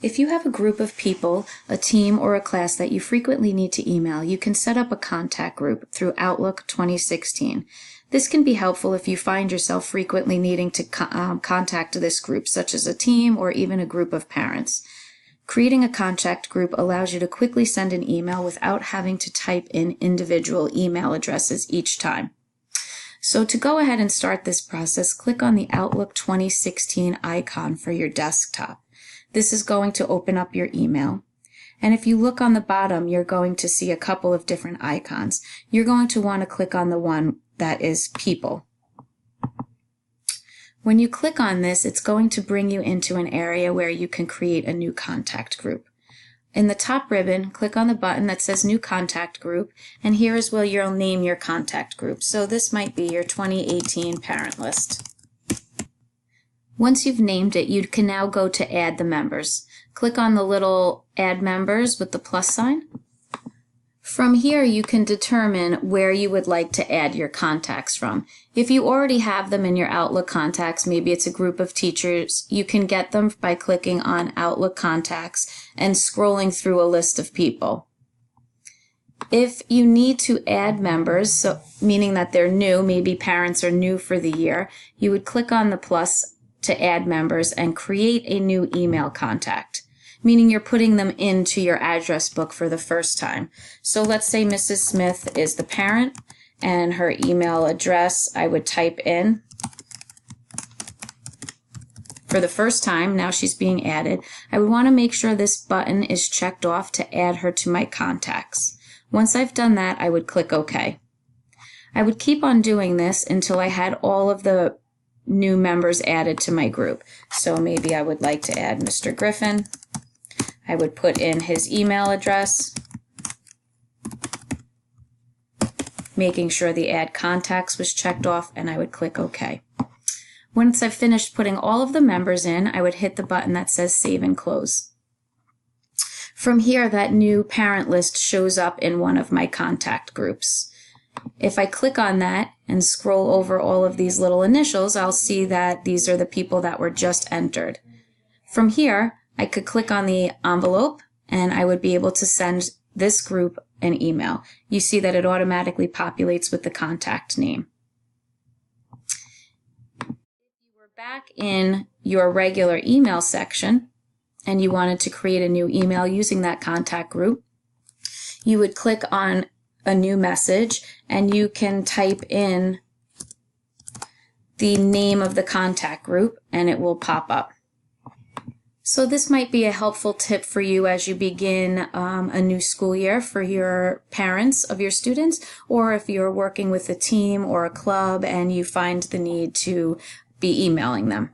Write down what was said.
If you have a group of people, a team, or a class that you frequently need to email, you can set up a contact group through Outlook 2016. This can be helpful if you find yourself frequently needing to contact this group, such as a team or even a group of parents. Creating a contact group allows you to quickly send an email without having to type in individual email addresses each time. So to go ahead and start this process, click on the Outlook 2016 icon for your desktop. This is going to open up your email. And if you look on the bottom, you're going to see a couple of different icons. You're going to want to click on the one that is People. When you click on this, it's going to bring you into an area where you can create a new contact group. In the top ribbon, click on the button that says New Contact Group, and here is where you'll name your contact group. So this might be your 2018 parent list. Once you've named it, you can now go to Add the Members. Click on the little Add Members with the plus sign. From here, you can determine where you would like to add your contacts from. If you already have them in your Outlook contacts, maybe it's a group of teachers, you can get them by clicking on Outlook Contacts and scrolling through a list of people. If you need to add members, so meaning that they're new, maybe parents are new for the year, you would click on the plus to add members and create a new email contact, meaning you're putting them into your address book for the first time. So let's say Mrs. Smith is the parent and her email address I would type in for the first time. Now she's being added. I would want to make sure this button is checked off to add her to my contacts. Once I've done that, I would click OK. I would keep on doing this until I had all of the new members added to my group. So maybe I would like to add Mr. Griffin. I would put in his email address, making sure the Add Contacts was checked off, and I would click OK. Once I've finished putting all of the members in, I would hit the button that says Save and Close. From here, that new parent list shows up in one of my contact groups. If I click on that and scroll over all of these little initials, I'll see that these are the people that were just entered. From here, I could click on the envelope and I would be able to send this group an email. You see that it automatically populates with the contact name. If you were back in your regular email section and you wanted to create a new email using that contact group, you would click on a new message and you can type in the name of the contact group and it will pop up. So this might be a helpful tip for you as you begin a new school year for your parents of your students, or if you're working with a team or a club and you find the need to be emailing them.